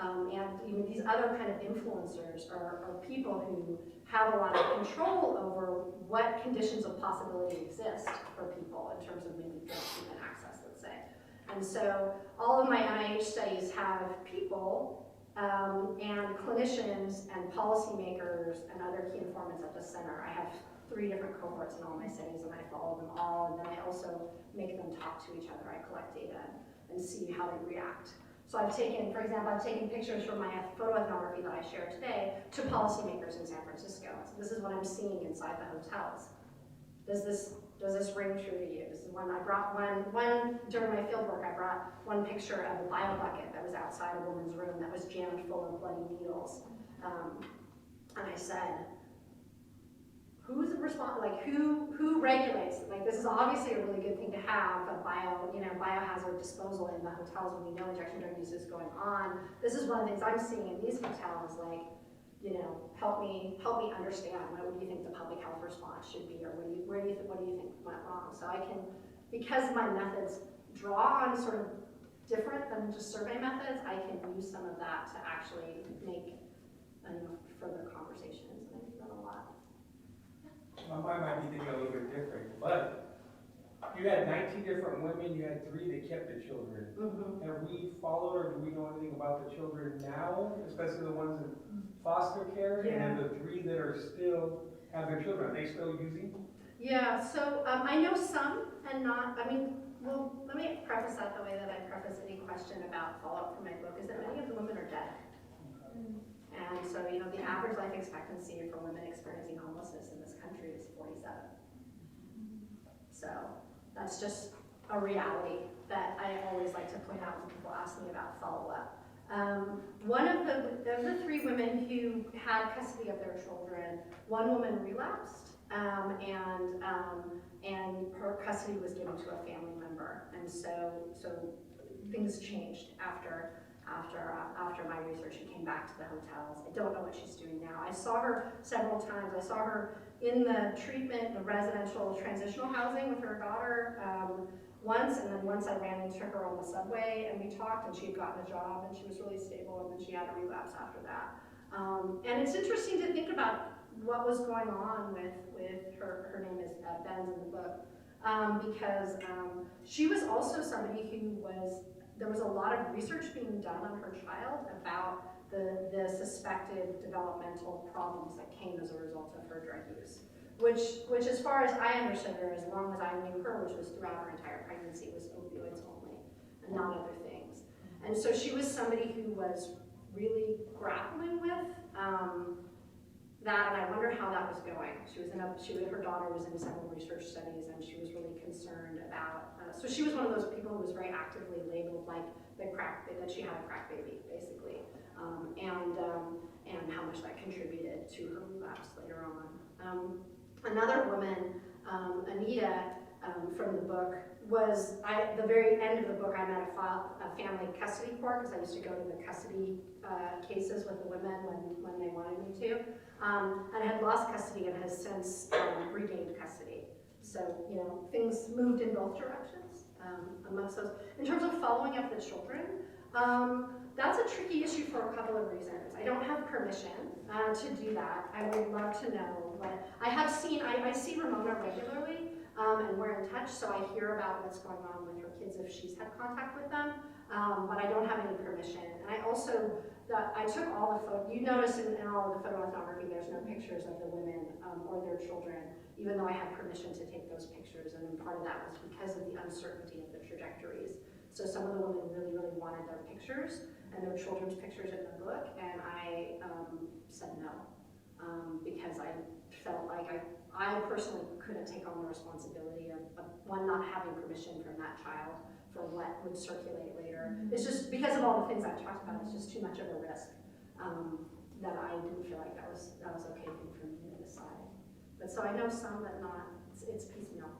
and even these other kind of influencers are people who have a lot of control over what conditions of possibility exist for people in terms of maybe drug treatment access, let's say. And so all of my NIH studies have people and clinicians and policymakers and other key informants at the center. I have 3 different cohorts in all my studies, and I follow them all, and then I also make them talk to each other. I collect data and see how they react. So I've taken, for example, I've taken pictures from my photo ethnography that I shared today to policymakers in San Francisco. So this is what I'm seeing inside the hotels. Does this ring true to you? This is one I brought one during my field work. I brought one picture of a bio bucket that was outside a woman's room that was jammed full of bloody needles, and I said, who's like who regulates? Like, this is obviously a really good thing to have a biohazard disposal in the hotels when we know injection drug use is going on. This is one of the things I'm seeing in these hotels, like, help me understand what do you think the public health response should be, or what do you think went wrong? So I can, because my methods draw on sort of different than just survey methods, I can use some of that to actually make further conversations, and I do that a lot. My mind might be thinking a little bit different, but you had 19 different women, you had 3 that kept the children. Mm-hmm. Have we followed, or do we know anything about the children now, especially the ones in foster care? Yeah. And the 3 that are still have their children, are they still using? Yeah, so I know some and not, well, let me preface that the way that I preface any question about follow-up from my book, is that many of the women are dead. And so, the average life expectancy for women experiencing homelessness in this country is 47. So that's just a reality that I always like to point out when people ask me about follow-up. One of the 3 women who had custody of their children, one woman relapsed, and her custody was given to a family member. And so things changed after my research. She came back to the hotels. I don't know what she's doing now. I saw her several times. I saw her in the residential transitional housing with her daughter once, and then once I ran into her on the subway and we talked, and she had gotten a job and she was really stable, and then she had a relapse after that. And it's interesting to think about what was going on with her name is Ben's in the book, because she was also somebody who there was a lot of research being done on her child about the suspected developmental problems that came as a result of her drug use, which as far as I understood her, as long as I knew her, which was throughout her entire pregnancy, was opioids only and not other things. And so she was somebody who was really grappling with that, and I wonder how that was going. Her daughter was in several research studies, and she was really concerned about, so she was one of those people who was very actively labeled like that she had a crack baby, basically, and how much that contributed to her relapse later on. Another woman, Anita, from the book, the very end of the book, I'm at a family custody court, because I used to go to the custody cases with the women when they wanted me to, and had lost custody and has since regained custody. So, things moved in both directions amongst those. In terms of following up the children, that's a tricky issue for a couple of reasons. I don't have permission to do that. I would love to know what, I see Ramona regularly, and we're in touch, so I hear about what's going on with her kids if she's had contact with them, but I don't have any permission. And I also, I took all the photos. You notice in all of the photo ethnography, there's no pictures of the women or their children, even though I had permission to take those pictures, and then part of that was because of the uncertainty of the trajectories. So some of the women really, really wanted their pictures and their children's pictures in the book, and I said no, because I felt like I personally couldn't take on the responsibility of one, not having permission from that child for what would circulate later. Mm-hmm. It's just because of all the things I've talked about, it's just too much of a risk that I didn't feel like that was okay thing for me to decide. But so I know some, but not, it's piecemeal.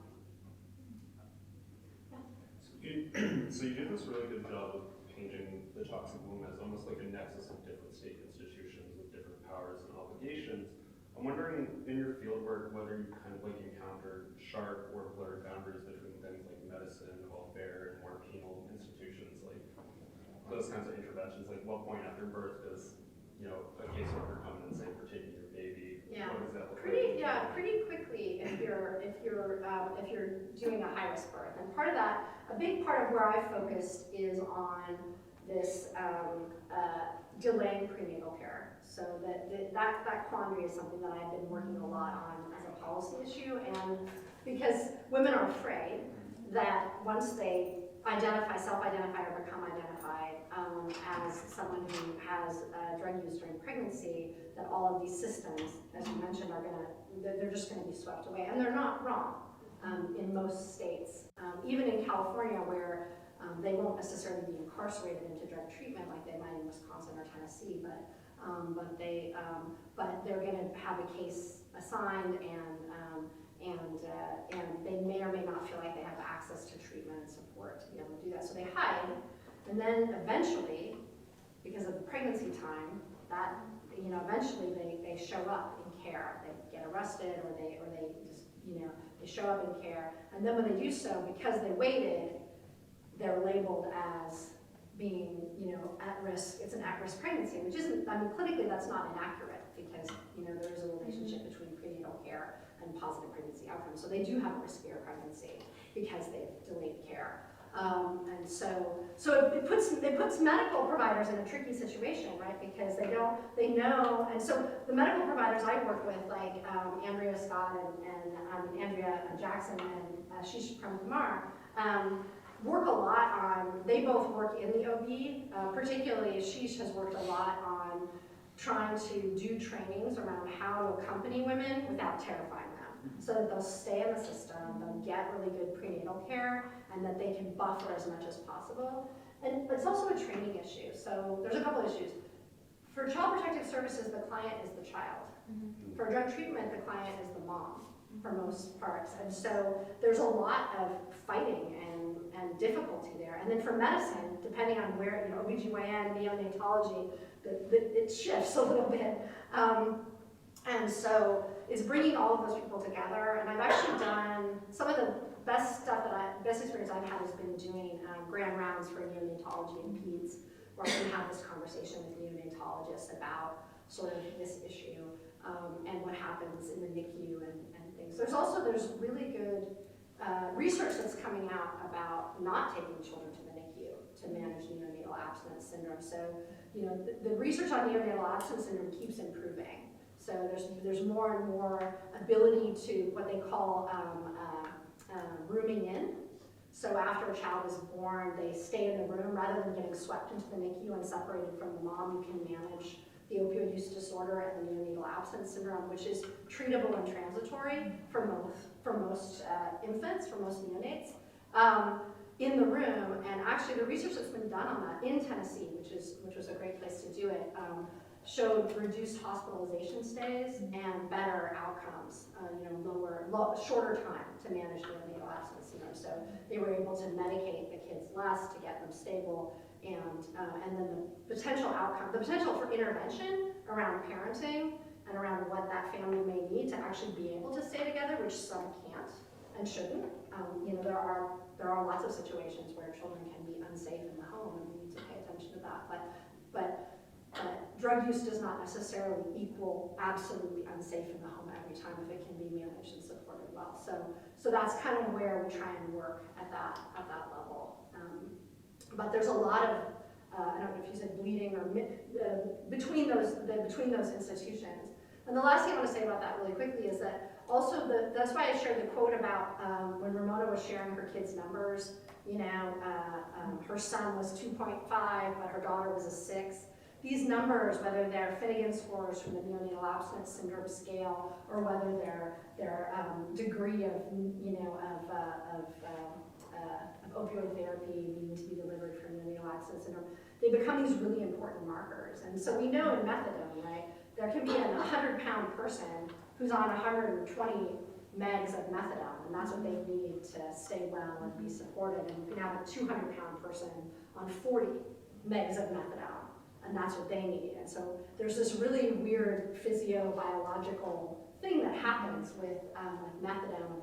So you did this really good job of painting the toxic womb as almost like a nexus of different state institutions with different powers and obligations. I I'm wondering, in your field work, whether you kind of like encounter sharp or blurred boundaries between things like medicine, welfare, and more penal institutions, like those kinds of interventions. Like, what point after birth does, you know, a caseworker come in and say, we're taking your baby? Yeah. What does that look Pretty like? quickly if you're doing a high risk birth. And part of that, a big part of where I focused is on this delaying prenatal care. So that quandary is something that I've been working a lot on as a policy issue, and because women are afraid that once they self-identify or become identified as someone who has drug use during pregnancy, that all of these systems, as you mentioned, they're just gonna be swept away. And they're not wrong in most states. Even in California, where they won't necessarily be incarcerated into drug treatment like they might in Wisconsin or Tennessee, but they're going to have a case assigned, and they may or may not feel like they have access to treatment and support to be able to do that. So they hide, and then eventually, because of the pregnancy time, that eventually they show up in care. They get arrested, or they just they show up in care, and then when they do so, because they waited, they're labeled as being, at risk. It's an at-risk pregnancy, which isn't, clinically that's not inaccurate, because, there is a relationship between prenatal care and positive pregnancy outcomes. So they do have a riskier pregnancy because they've delayed care. And so it puts medical providers in a tricky situation, right? Because they know, and so the medical providers I work with, like Andrea Scott and Andrea Jackson, and she's from Kumar, work a lot on, they both work in the OB, particularly Ashish has worked a lot on trying to do trainings around how to accompany women without terrifying them, so that they'll stay in the system, they'll get really good prenatal care, and that they can buffer as much as possible. And it's also a training issue, so there's a couple issues. For Child Protective Services, the client is the child. For drug treatment, the client is the mom, for most parts. And so there's a lot of fighting and difficulty there. And then for medicine, depending on where, OBGYN, neonatology, it shifts a little bit. And so it's bringing all of those people together. And I've actually done some of the best experience I've had has been doing grand rounds for neonatology and peds, where I can have this conversation with neonatologists about sort of this issue and what happens in the NICU and things. There's really good research that's coming out about not taking children to the NICU to manage neonatal abstinence syndrome. So, the research on neonatal abstinence syndrome keeps improving. So there's more and more ability to what they call rooming in. So after a child is born, they stay in the room rather than getting swept into the NICU and separated from the mom. You can manage the opioid use disorder and the neonatal abstinence syndrome, which is treatable and transitory for most infants, for most neonates, in the room. And actually, the research that's been done on that in Tennessee, which was a great place to do it, showed reduced hospitalization stays and better outcomes. Shorter time to manage neonatal abstinence syndrome. So they were able to medicate the kids less to get them stable. And then the potential for intervention around parenting and around what that family may need to actually be able to stay together, which some can't and shouldn't. There are lots of situations where children can be unsafe in the home, and we need to pay attention to that. But drug use does not necessarily equal absolutely unsafe in the home every time if it can be managed and supported well. So that's kind of where we try and work at that level. But there's a lot of I don't know if you said bleeding or between those institutions. And the last thing I want to say about that really quickly is that also that's why I shared the quote about when Ramona was sharing her kids' numbers. Her son was 2.5, but her daughter was a 6. These numbers, whether they're Finnegan scores from the neonatal abstinence syndrome scale, or whether their degree of opioid therapy needing to be delivered for neonatal abstinence syndrome, they become these really important markers. And so we know in methadone, right, there can be a 100-pound person who's on 120 megs of methadone, and that's what they need to stay well and be supported. And you can have a 200-pound person on 40 megs of methadone, and that's what they need. And so there's this really weird physiobiological thing that happens with methadone.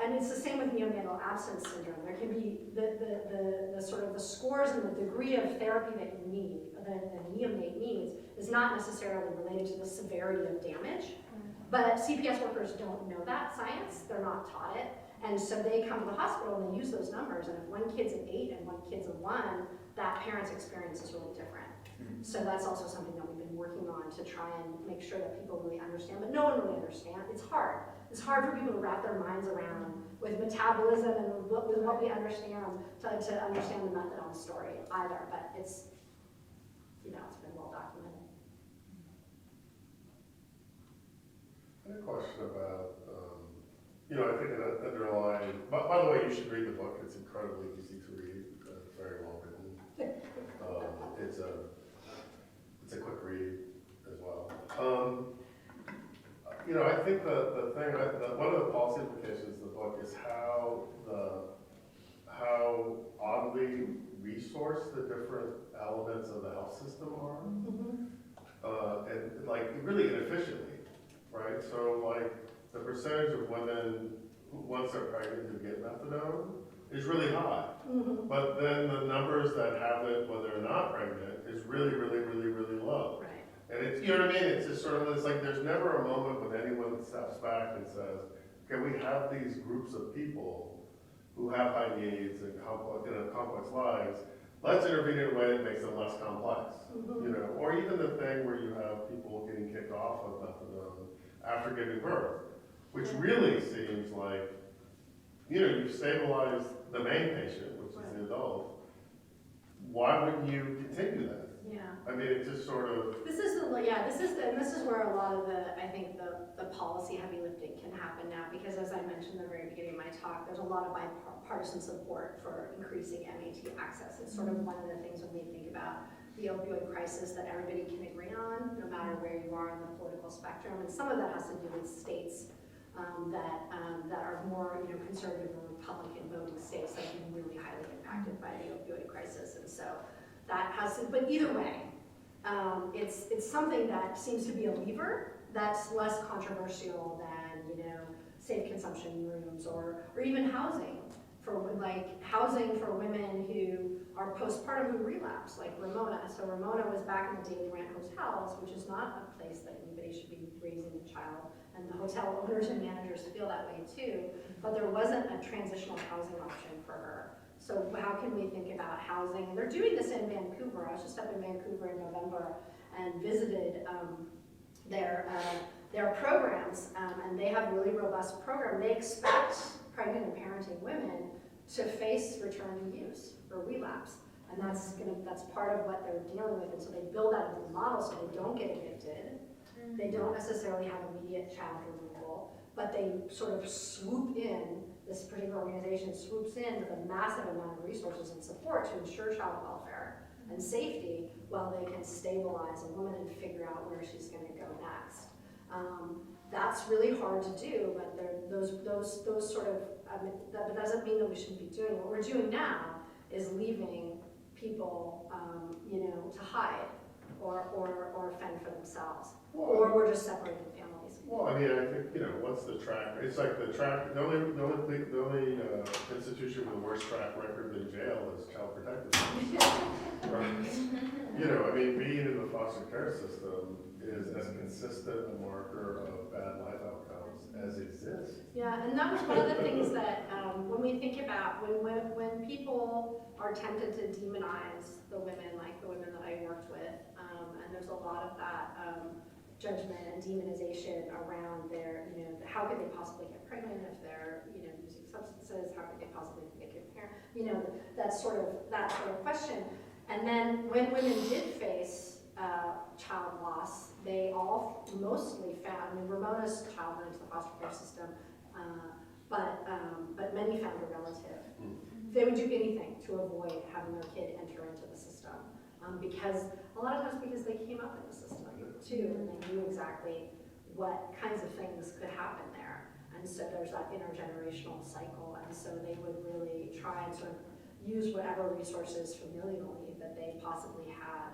And it's the same with neonatal absence syndrome. There can be the sort of the scores and the degree of therapy that you need, that the neonate needs, is not necessarily related to the severity of damage. But CPS workers don't know that science. They're not taught it. And so they come to the hospital and they use those numbers. And if one kid's an 8 and one kid's a 1, that parent's experience is really different. So that's also something that we've been working on to try and make sure that people really understand. But no one really understands. It's hard. It's hard for people to wrap their minds around with metabolism and with what we understand to understand the methadone story either. But it's, it's been well documented. I had a question about, I think an underlying, by the way, you should read the book. It's incredibly easy to read, very well written. It's a quick read as well. I think the thing, one of the policy implications of the book is how oddly resourced the different elements of the health system are, and like really inefficiently, right? So like the percentage of women who, once they're pregnant, who get methadone is really high. But then the numbers that have it when they're not pregnant is really, really, really, really low. Right. And it's, you know what I mean? It's just sort of, it's like there's never a moment when anyone steps back and says, okay, we have these groups of people who have high needs and complex lives. Let's intervene in a way that makes them less complex. Or even the thing where you have people getting kicked off of methadone after giving birth, which really seems like, you've stabilized the main patient, which is the adult. Why wouldn't you continue that? Yeah. I mean, it just sort of. This is where a lot of the policy heavy lifting can happen now, because as I mentioned in the very beginning of my talk, there's a lot of bipartisan support for increasing MAT access. It's sort of one of the things when we think about the opioid crisis that everybody can agree on, no matter where you are on the political spectrum. And some of that has to do with states that are more conservative or Republican voting states that have been really highly impacted by the opioid crisis. And so that has to, but either way, it's something that seems to be a lever that's less controversial than safe consumption rooms or even housing for women who are postpartum who relapse, like Ramona. So Ramona was back in the daily rent hotels, which is not a place that anybody should be raising a child, and the hotel owners and managers feel that way too. But there wasn't a transitional housing option for her. So how can we think about housing? They're doing this in Vancouver. I was just up in Vancouver in November and visited their programs, and they have a really robust program. They expect pregnant and parenting women to face return to use or relapse, and that's part of what they're dealing with. And so they build out a new model so they don't get addicted. They don't necessarily have immediate child removal, but they sort of swoop in. This particular organization swoops in with a massive amount of resources and support to ensure child welfare and safety while they can stabilize a woman and figure out where she's going to go next. That's really hard to do, but those sort of, that doesn't mean that we shouldn't be doing it. What we're doing now is leaving people, to hide or fend for themselves, or we're just separating families. Well, I mean, I think, what's the track? It's like the only institution with a worse track record than jail is Child Protective Services. Right? I mean, being in the foster care system is as consistent a marker of bad life outcomes as exists. Yeah, and that was one of the things that when we think about when people are tempted to demonize the women, like the women that I worked with, and there's a lot of that judgment and demonization around their, how could they possibly get pregnant if they're, using substances? How could they possibly make a parent? That sort of question. And then when women did face child loss, they all mostly found, Ramona's child went into the foster care system, but many found a relative. They would do anything to avoid having their kid enter into the system, because a lot of times because they came up in the system too, and they knew exactly what kinds of things could happen there. And so there's that intergenerational cycle, and so they would really try and sort of, use whatever resources familially that they possibly had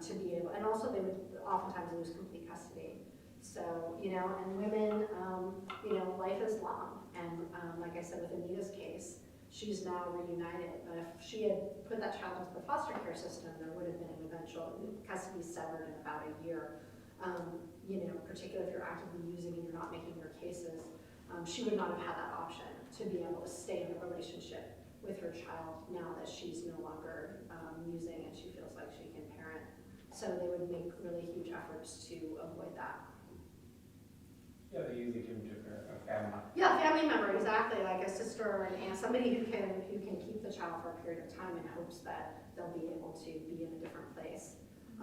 to be able, and also they would oftentimes lose complete custody. So, you know, and women, you know, life is long. And like I said, with Anita's case, she's now reunited. But if she had put that child into the foster care system, there would have been an eventual custody severed in about a year. You know, particularly if you're actively using and you're not making your cases, she would not have had that option to be able to stay in a relationship with her child now that she's no longer using and she feels like she can parent. So they would make really huge efforts to avoid that. Yeah, they usually give them to a family. Yeah, family member, exactly, like a sister or an aunt, somebody who can keep the child for a period of time in hopes that they'll be able to be in a different place.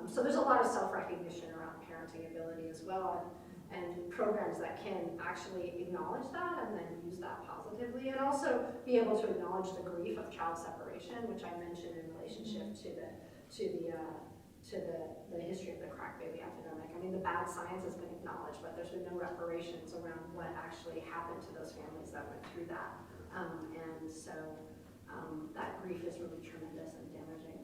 So there's a lot of self-recognition around parenting ability as well, and programs that can actually acknowledge that and then use that positively, and also be able to acknowledge the grief of child separation, which I mentioned in relationship to the history of the crack baby epidemic. I mean, the bad science has been acknowledged, but there's been no reparations around what actually happened to those families that went through that. And so that grief is really tremendous and damaging.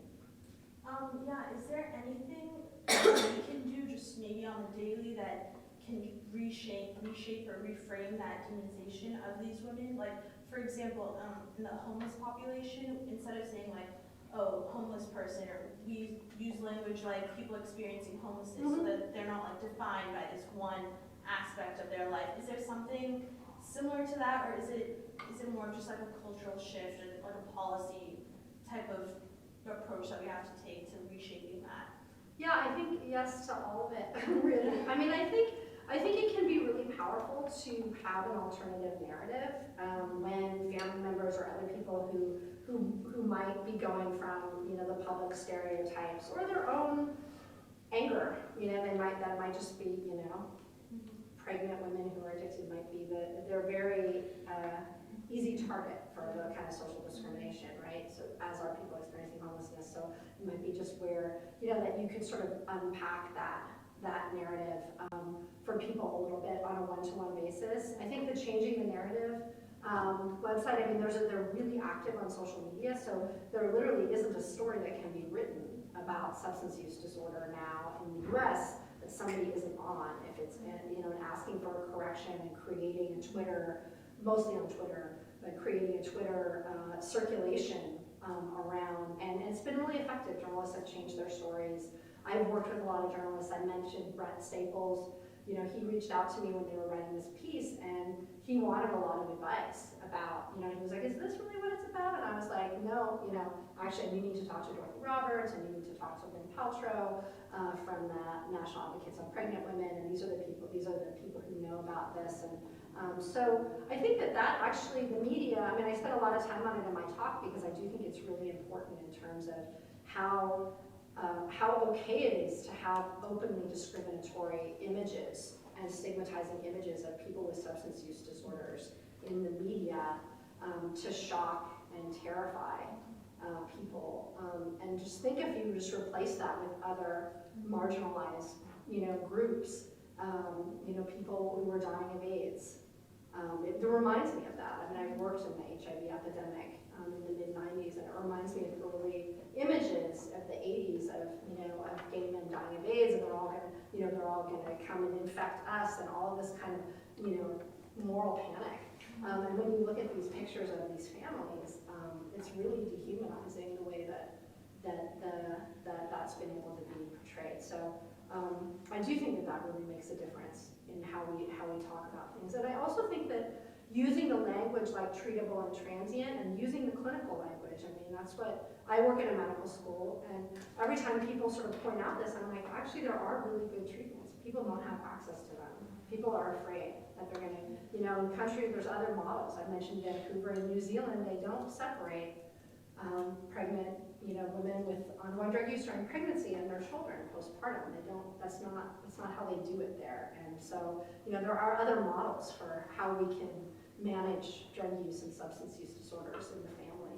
Yeah, is there anything we can do just maybe on the daily that can reshape or reframe that demonization of these women? Like, for example, in the homeless population, instead of saying like, oh, homeless person, or we use language like people experiencing homelessness so that they're not like defined by this one aspect of their life. Is there something similar to that, or is it more of just like a cultural shift or like a policy type of approach that we have to take to reshaping that? Yeah, I think yes to all of it, really. I mean, I think it can be really powerful to have an alternative narrative when family members or other people who might be going from, you know, the public stereotypes or their own anger, you know, that might just be, you know, pregnant women who are addicted might be they're very easy target for the kind of social discrimination, right? So as are people experiencing homelessness. So it might be just where, you know, that you could sort of unpack that narrative for people a little bit on a one-to-one basis. I think the Changing the Narrative website, I mean, they're really active on social media, so there literally isn't a story that can be written about substance use disorder now in the US that somebody isn't on, if it's, you know, and asking for a correction and creating a Twitter, mostly on Twitter, but creating a Twitter circulation around, and it's been really effective. Journalists have changed their stories. I've worked with a lot of journalists. I mentioned Brett Staples. You know, he reached out to me when they were writing this piece, and he wanted a lot of advice about, you know, he was like, is this really what it's about? And I was like, no, you know, actually, you need to talk to Dorothy Roberts, and you need to talk to Lynn Paltrow from the National Advocates on Pregnant Women, and these are the people who know about this. And so I think that actually, the media, I mean, I spent a lot of time on it in my talk because I do think it's really important in terms of how okay it is to have openly discriminatory images and stigmatizing images of people with substance use disorders in the media to shock and terrify people. And just think if you just replace that with other marginalized, you know, groups, you know, people who are dying of AIDS. It reminds me of that. I mean, I worked in the HIV epidemic in the mid-90s, and it reminds me of early images of the 80s of, you know, of gay men dying of AIDS, and they're all gonna come and infect us, and all of this kind of, you know, moral panic. And when you look at these pictures of these families, it's really dehumanizing the way that's been able to be portrayed. So I do think that really makes a difference in how we talk about things. And I also think that using the language like treatable and transient, and using the clinical language, I mean, that's what, I work in a medical school, and every time people sort of point out this, I'm like, actually there are really good treatments. People don't have access to them. People are afraid that they're gonna, you know, in countries, there's other models. I mentioned Vancouver and New Zealand, they don't separate pregnant, you know, women with ongoing drug use during pregnancy and their children postpartum. They don't, that's not how they do it there. And so, you know, there are other models for how we can manage drug use and substance use disorders in the family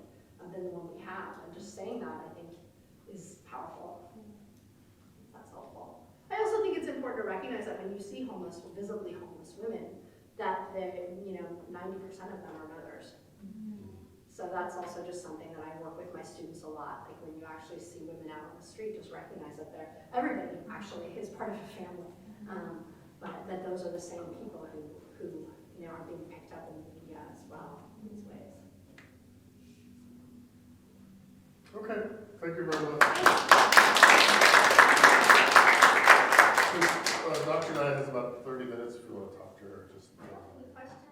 than the one we have. And just saying that, I think, is powerful. That's helpful. I also think it's important to recognize that when you see homeless, visibly homeless women, that they, you know, 90% of them are mothers. So that's also just something that I work with my students a lot. Like when you actually see women out on the street, just recognize that everybody actually is part of a family. But that those are the same people who are being picked up in the media as well in these ways. Okay, thank you very much. Dr. Nye has about 30 minutes if you want to talk to her. Just. Any questions?